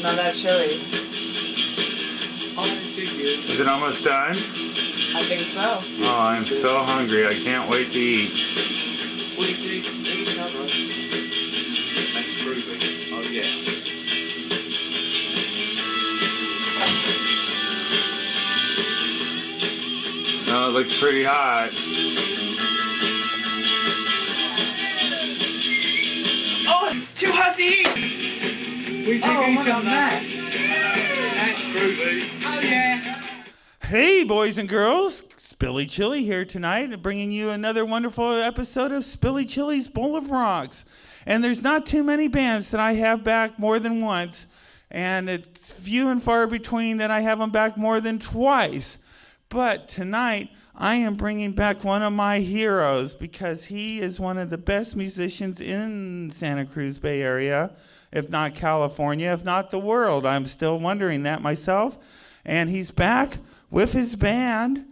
Smell that chili. Is it almost done? I think so. Oh, I'm so hungry. I can't wait to eat. That's groovy. Oh, yeah. Oh, it looks pretty hot. Oh, it's too hot to eat! Oh, what a mess. That's groovy. Oh, yeah. Hey, boys and girls. Spilly Chile here tonight, bringing you another wonderful episode of Spilly Chile's Bowl of Rocks. And there's not too many bands that I have back more than once, and it's few and far between that I have them back more than twice. But tonight, I am bringing back one of my heroes because he is one of the best musicians in Santa Cruz Bay Area, if not California, if not the world. I'm still wondering that myself. And he's back with his band,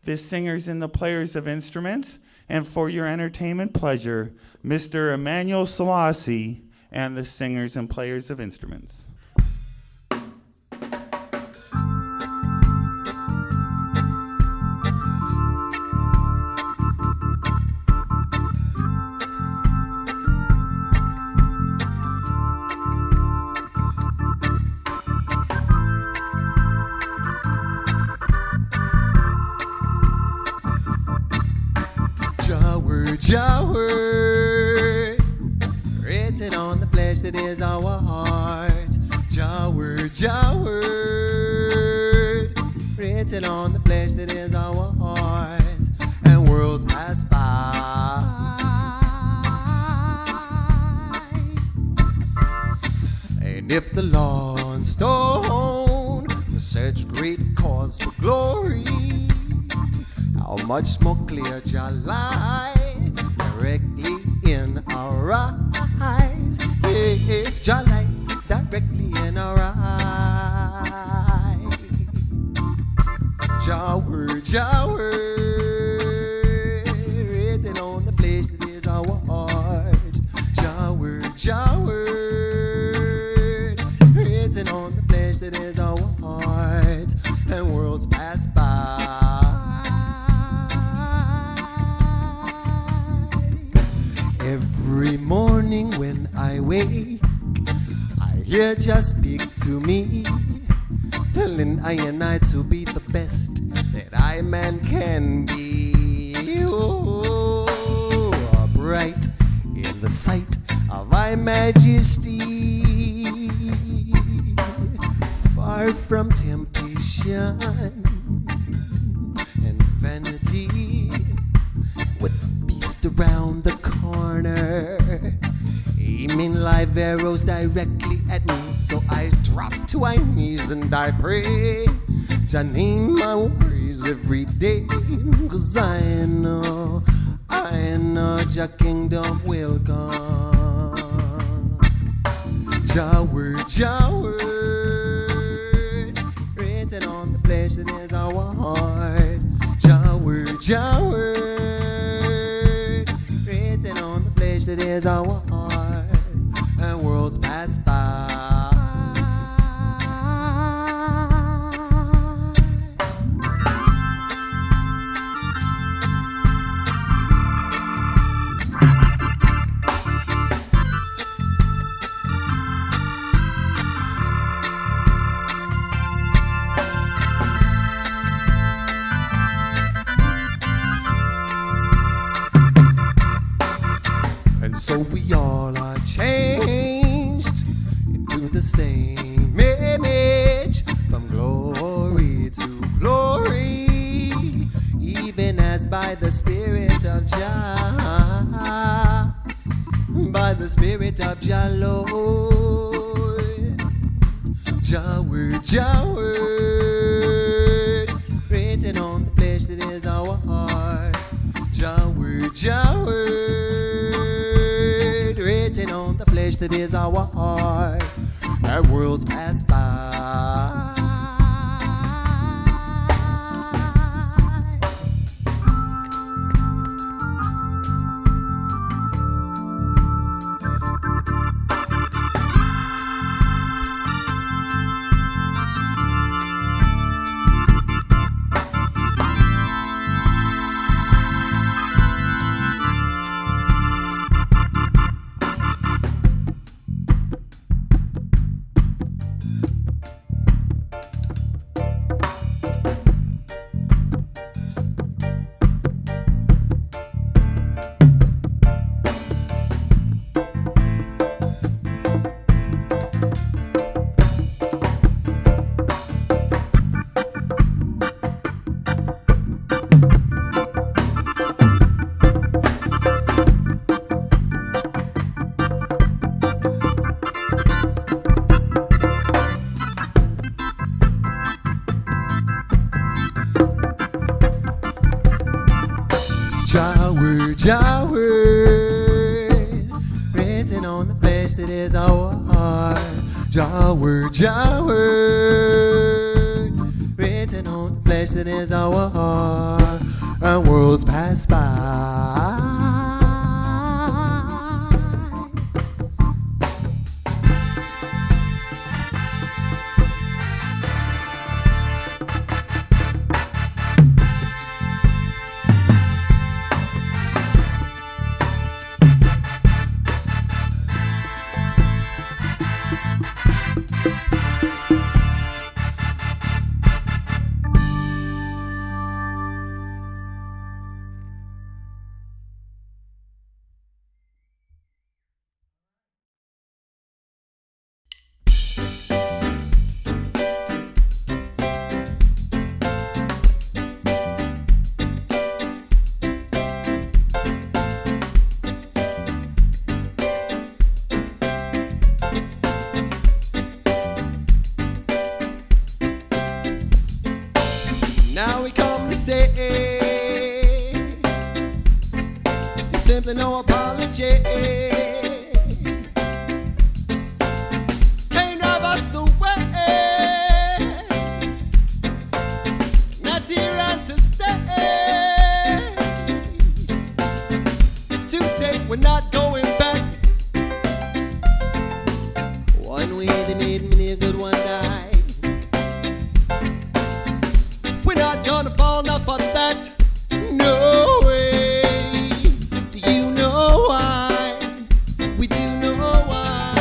the Singers and the Players of Instruments, and for your entertainment pleasure, Mr. Emmanuel Selassie and the Singers and Players of Instruments. Your word, written on the flesh that is our heart. Your word, written on the flesh that is our heart. And worlds pass by. And if the law and stone was such great cause for glory, how much more clear your light directly in our eyes. Yes, your light directly in our eyes. Your word, written on the flesh that is our heart. Your word, written on the flesh that is our heart. And worlds pass by. Every morning when I wake, I hear just speak to me, telling I and I to be the best that I man can be. Oh, upright in the sight of thy majesty, far from temptation and vanity, with the beast around the corner, aiming live arrows directly at me. So I drop to my knees and I pray, Jah name my worries every day, 'cause I know Jah kingdom will come. Jah word, written on the flesh that is our heart. Jah word, written on the flesh that is our heart. And worlds pass by. And so we all are changed into the same image, from glory to glory, even as by the Spirit of Jah, by the Spirit of Jah Lord. Jah word, written on the flesh that is our heart. Jah word, written on the flesh that is our heart. And worlds pass by. is our Jah word, Jah word. Written on flesh that is our heart, and worlds pass by. Now we come to say, there's simply no apology. Can't drive us away, not here and to stay. Today we're not going back. One way they made many a good one die. We're not gonna fall now for that. No way. Do you know why? We do know why.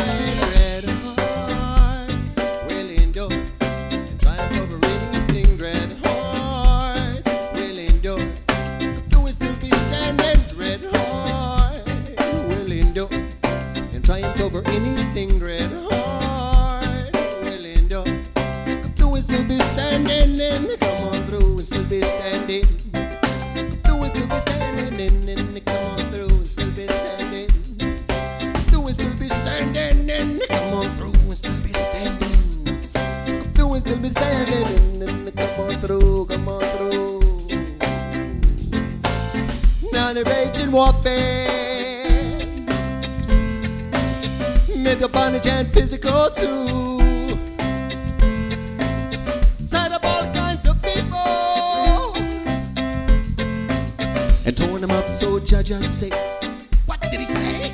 Red heart will endure and triumph over anything. Red heart will endure. Come through and still be standing. Red heart will endure and triumph over anything. Red heart will endure. Come through and still be standing. Come on through and still be standing. Come through and still be standing. Come on through and still be standing. Come through and still be standing. Come on through and still be standing. Come through and still be standing. Come on through, come on through. Now the raging warfare, mental bondage and physical too. And torn him up, so Judge say, what did he say?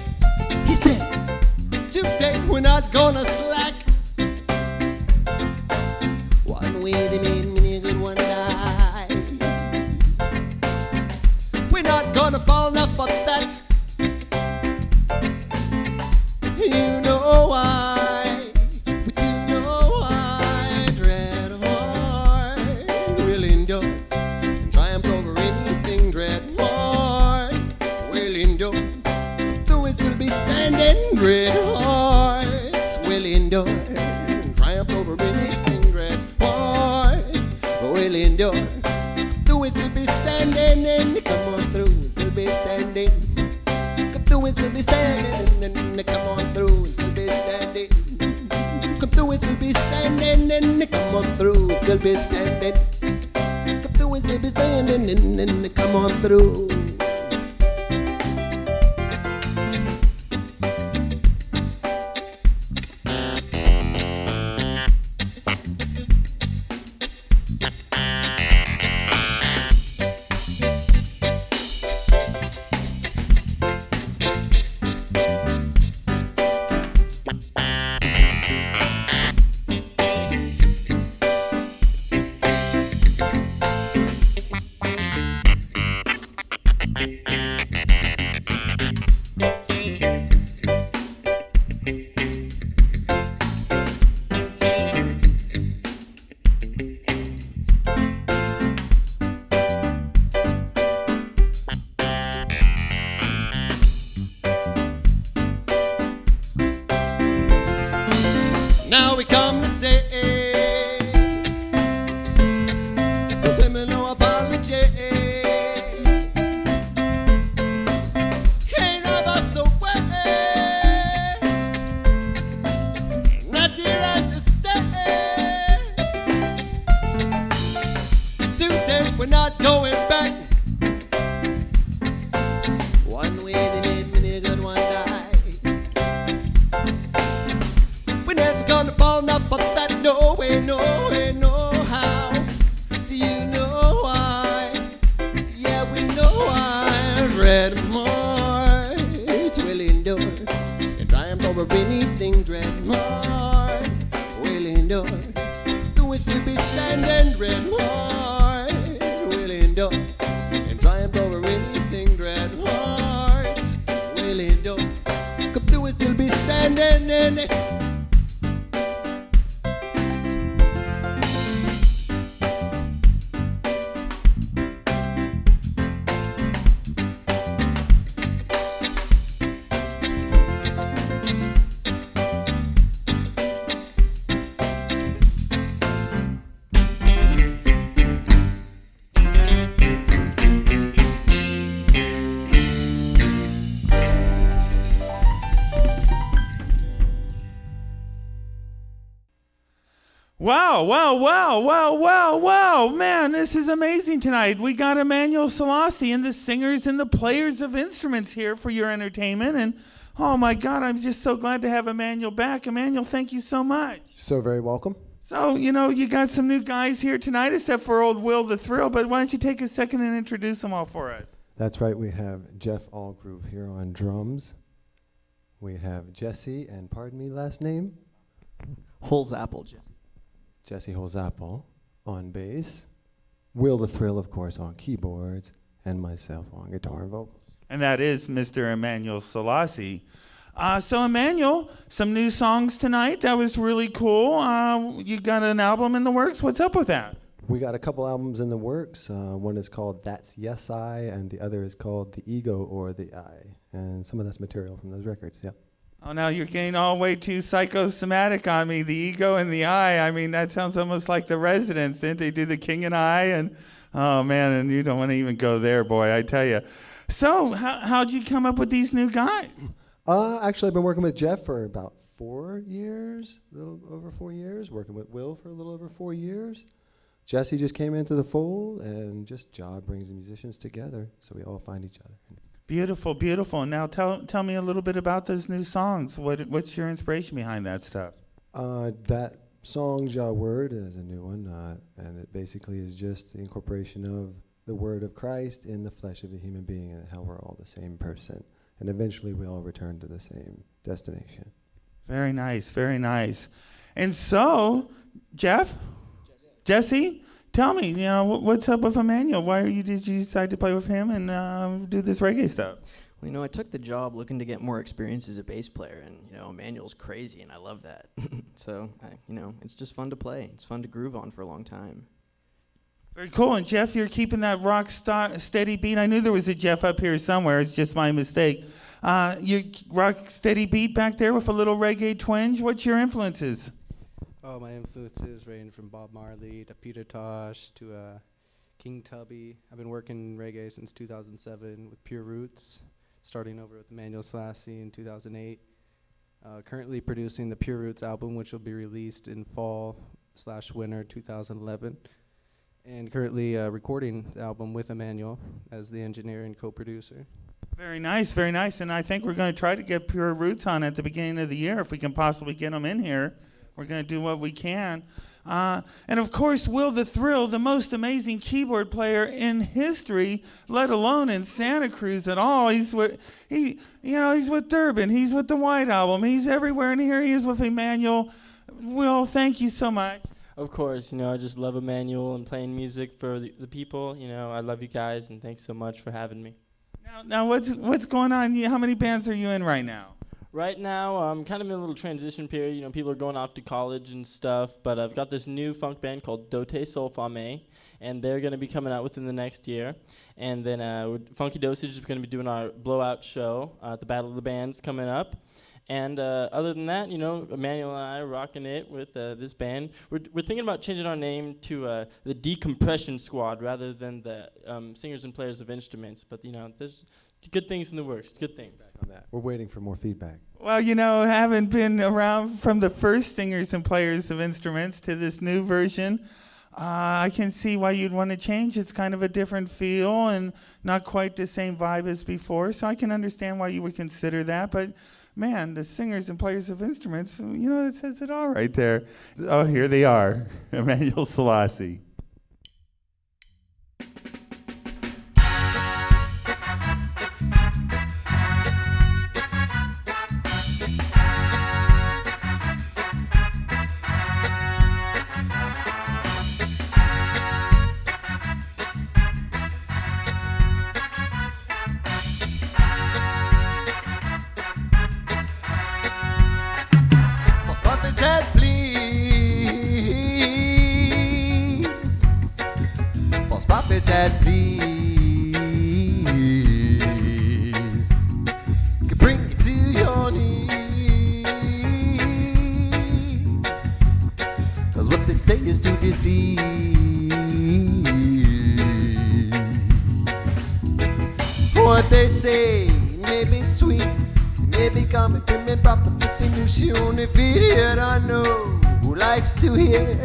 He said, today we're not gonna slack. One way they made many a good one die. We're not gonna fall now for that. You know why? We do know why. Dread heart will endure and triumph over anything. Dread will endure. Through it will be standing. Red hearts will endure and triumph over anything. Red heart will endure. Through it will be standing. Come on through, it will be standing. Come through, it will be standing. Come on through, it will be standing. Come through, it will be standing. Come on through, it will be standing. Come through, it will be standing. Come on through. over anything dread hard. Willing door, do we still be standing dread hard? Willing door, and triumph over anything dread hard. Willing door, come do we still be standing in. Wow. Man, this is amazing tonight. We got Emmanuel, Selassie, and the singers and the players of instruments here for your entertainment. And, oh, my God, I'm just so glad to have Emmanuel back. Emmanuel, thank you so much. So very welcome. So, you got some new guys here tonight, except for old Will the Thrill. But why don't you take a second and introduce them all for us? That's right. We have Jeff Allgroove here on drums. We have Jesse, and pardon me, last name? Holes Apple, Jesse. Jesse Holzapple on bass. Will the Thrill, of course, on keyboards. And myself on guitar and vocals. And that is Mr. Emmanuel Selassie. So, Emmanuel, some new songs tonight. That was really cool. You got an album in the works. What's up with that? We got a couple albums in the works. One is called That's Yes I, and the other is called The Ego or The I. And some of that's material from those records, yeah. Oh, now you're getting all way too psychosomatic on me. The ego and the I. I mean, that sounds almost like The Residents. Didn't they do The King and I? And oh, man, and you don't want to even go there, boy, I tell you. So how'd you come up with these new guys? Actually, I've been working with Jeff for about 4 years, a little over 4 years, working with Will for a little over 4 years. Jesse just came into the fold, and just job brings the musicians together, so we all find each other. Beautiful. Now tell me a little bit about those new songs. What's your inspiration behind that stuff? That song, Ja Word, is a new one, and it basically is just the incorporation of the word of Christ in the flesh of the human being, and how we're all the same person. And eventually we all return to the same destination. Very nice. And so, Jesse, tell me, what's up with Emmanuel? Did you decide to play with him and do this reggae stuff? Well, I took the job looking to get more experience as a bass player, and, Emmanuel's crazy, and I love that. So, it's just fun to play. It's fun to groove on for a long time. Very cool. And, Jeff, you're keeping that rock steady beat. I knew there was a Jeff up here somewhere. It's just my mistake. You rock steady beat back there with a little reggae twinge. What's your influences? Oh, my influences range from Bob Marley to Peter Tosh to King Tubby. I've been working reggae since 2007 with Pure Roots, starting over with Emmanuel Selassie in 2008. Currently producing the Pure Roots album, which will be released in fall/winter 2011. And currently recording the album with Emmanuel as the engineer and co-producer. Very nice. And I think we're going to try to get Pure Roots on at the beginning of the year if we can possibly get them in here. We're going to do what we can. And, of course, Will the Thrill, the most amazing keyboard player in history, let alone in Santa Cruz at all. He's with Durbin. He's with the White Album. He's everywhere, and here he is with Emmanuel. Will, thank you so much. Of course, I just love Emmanuel and playing music for the people. I love you guys, and thanks so much for having me. Now what's going on? How many bands are you in right now? Right now, I'm kind of in a little transition period. People are going off to college and stuff, but I've got this new funk band called Dote Sol Fame, and they're going to be coming out within the next year. And then Funky Dosage is going to be doing our blowout show at the Battle of the Bands coming up. And other than that, Emmanuel and I are rocking it with this band. We're thinking about changing our name to the Decompression Squad rather than the Singers and Players of Instruments. But, there's good things in the works, good things. On that. We're waiting for more feedback. Well, having been around from the first Singers and Players of Instruments to this new version, I can see why you'd want to change. It's kind of a different feel and not quite the same vibe as before. So I can understand why you would consider that. But man, the Singers and Players of Instruments, it says it all right there. Oh, here they are, Emmanuel Selassie. deceive. What they say may be sweet, may be common, may be proper, but they knew she only feed. Yet I know who likes to hear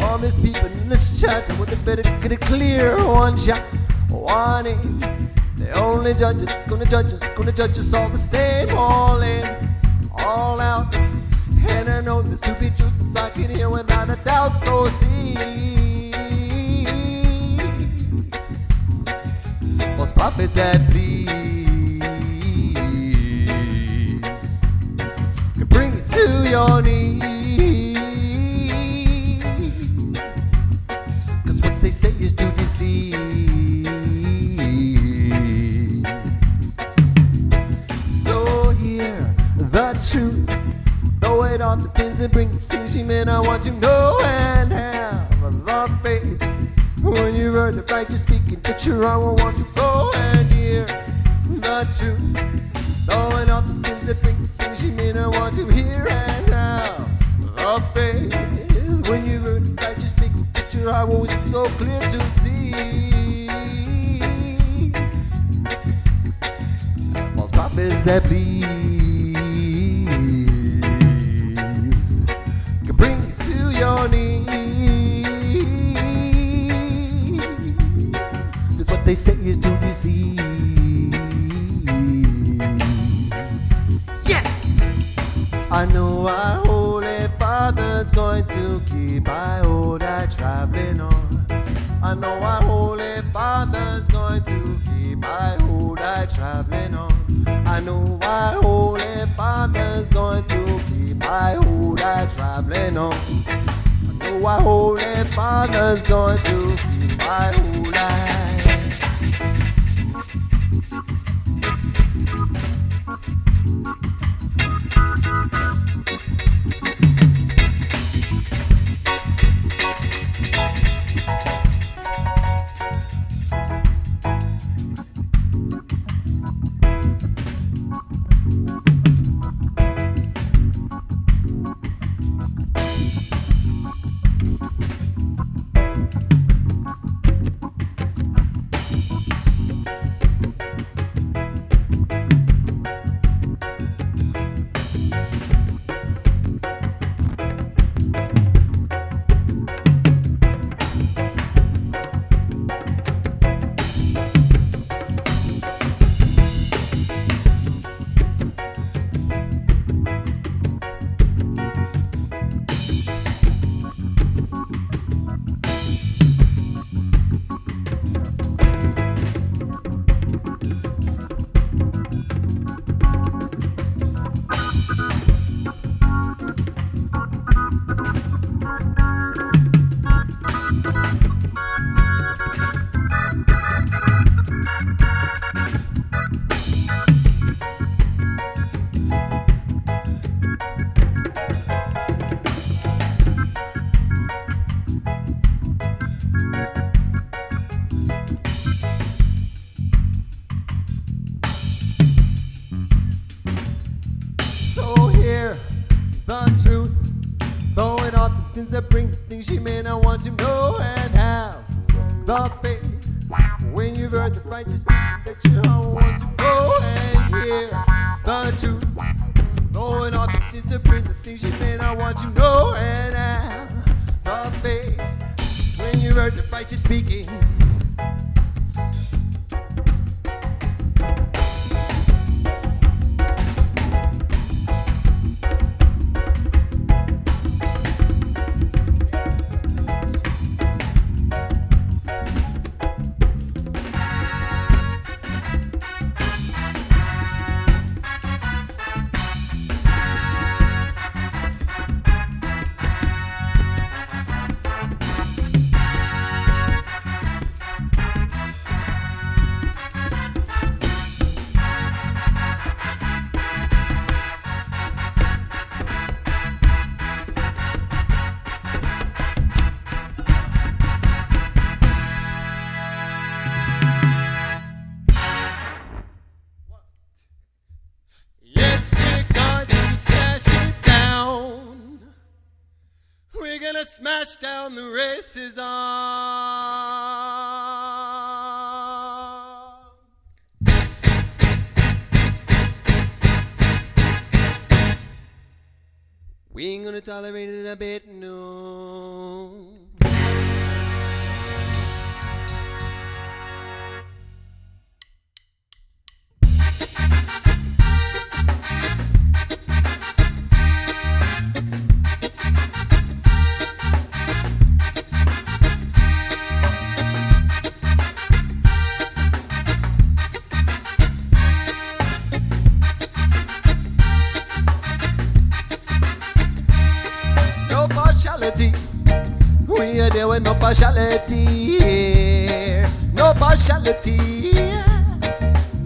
all these people in this chat, and what they better get it clear. One shot, one aim. The only judge is gonna judge us all the same, all in, all out. And I know this to be true since I can hear without a doubt. So see, false prophets that please can bring you to your knees. 'Cause what they say is to deceive. So hear the truth, throw it off the pins and bring the things you meant. I want to know and have the faith. When you heard the righteous speaking, that you I will want to go and hear the truth. Throwing off the pins and bring the things you meant. I want to hear and have the faith. When you heard the righteous speaking, that your heart was so clear to see. False prophets that please can bring you to your knees. 'Cause what they say is to deceive. Yeah, I know our Holy Father's going to keep our old eye traveling on. I know our Holy Father's going to keep our old eye traveling on. I know our Holy Father's going to keep our old eye traveling on. I know our Holy Father's going to keep our old eye. The truth, throwing off the things that bring the things she meant. I want to know and have the faith. When you've heard the righteous speak, that you want to go and hear the truth, throwing off the things that bring the things she meant. I want to know and have the faith. When you heard the righteous speaking. smash down the racism. We ain't gonna tolerate it a bit, no. No partiality. We are there with no partiality. No partiality.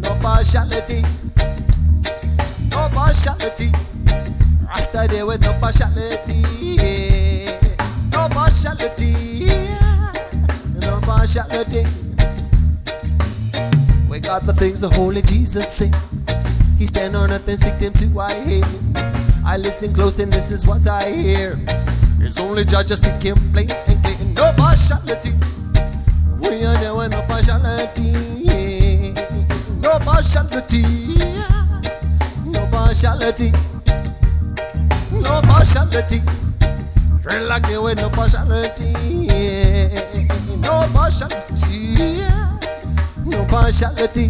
No partiality. No partiality. Rasta there with no partiality. No partiality. No partiality. We got the things the Holy Jesus say. He stand on earth and speak them to I hear. I listen close and this is what I hear. It's only judge speaking plain and clear. No partiality. We are there with no partiality. No partiality. No partiality. No partiality. Straight like there with no partiality. No partiality. No partiality.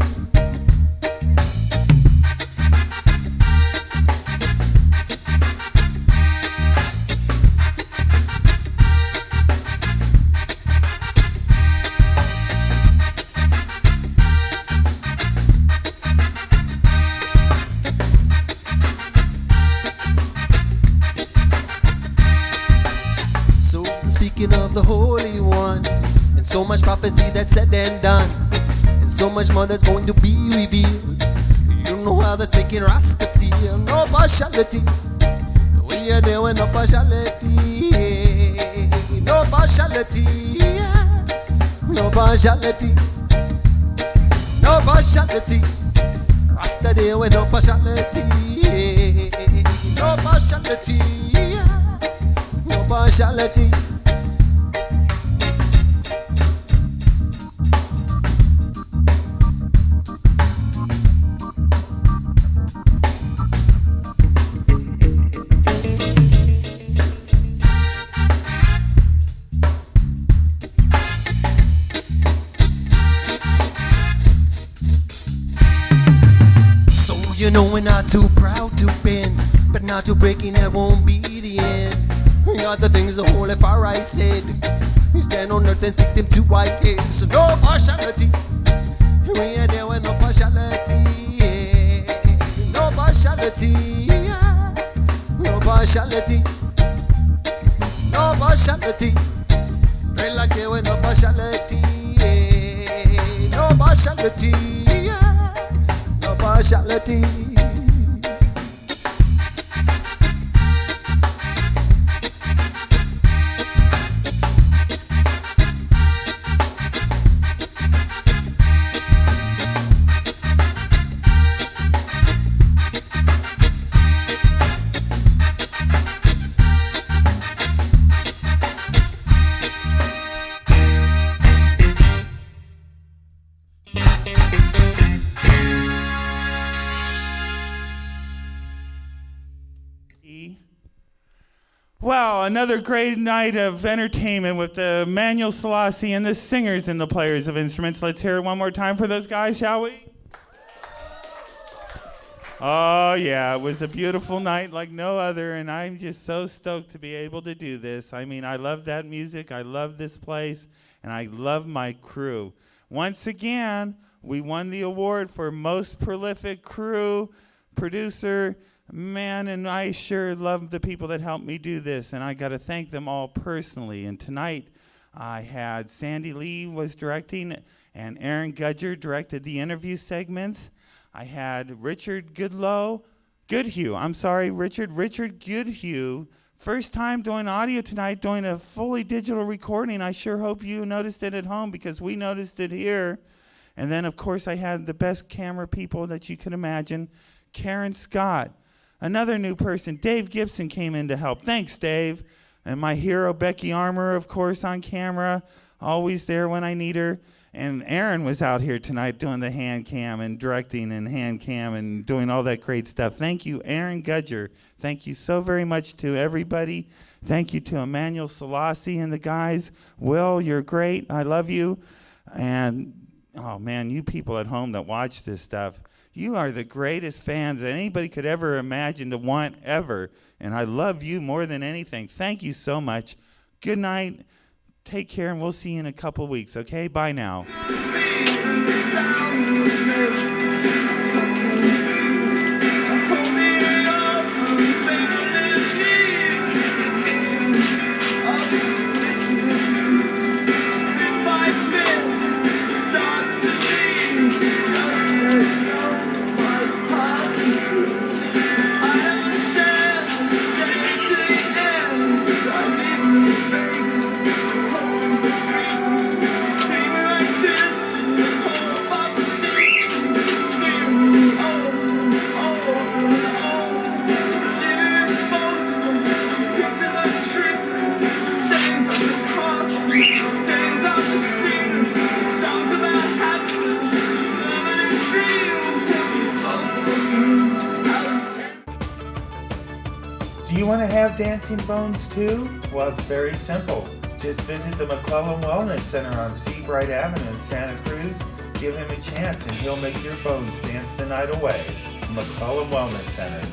So speaking of the Holy One, and so much prophecy that's said and done, and so much more that's going to be revealed. You know how that's making Rasta feel. No partiality. We are there with no partiality. No partiality. No partiality. No partiality. Rasta there with no partiality. No partiality. No partiality. So you know we're not too proud to bend, but not too breaking, that won't be the end. We got the things the Holy Pharaoh said. We stand on earth and speak them to white heads. So no partiality. We are there with no partiality. No partiality. No partiality. No partiality. Right like there with no partiality. No partiality. No partiality. Wow, another great night of entertainment with the Emmanuel, Selassie, and the singers and the players of instruments. Let's hear it one more time for those guys, shall we? Oh, yeah, it was a beautiful night like no other, and I'm just so stoked to be able to do this. I mean, I love that music, I love this place, and I love my crew. Once again, we won the award for most prolific crew, producer, man, and I sure love the people that helped me do this, and I got to thank them all personally. And tonight, I had Sandy Lee was directing, and Aaron Gudger directed the interview segments. I had Richard Goodhue, first time doing audio tonight, doing a fully digital recording. I sure hope you noticed it at home because we noticed it here. And then, of course, I had the best camera people that you could imagine, Karen Scott. Another new person, Dave Gibson, came in to help. Thanks, Dave. And my hero, Becky Armour, of course, on camera, always there when I need her. And Aaron was out here tonight doing the hand cam and directing and hand cam and doing all that great stuff. Thank you, Aaron Gudger. Thank you so very much to everybody. Thank you to Emmanuel, Selassie, and the guys. Will, you're great. I love you. And, oh, man, you people at home that watch this stuff, you are the greatest fans that anybody could ever imagine to want ever. And I love you more than anything. Thank you so much. Good night. Take care, and we'll see you in a couple weeks, okay? Bye now. Do you want to have dancing bones too? Well, it's very simple. Just visit the McClellan Wellness Center on Seabright Avenue in Santa Cruz. Give him a chance and he'll make your bones dance the night away. McClellan Wellness Center.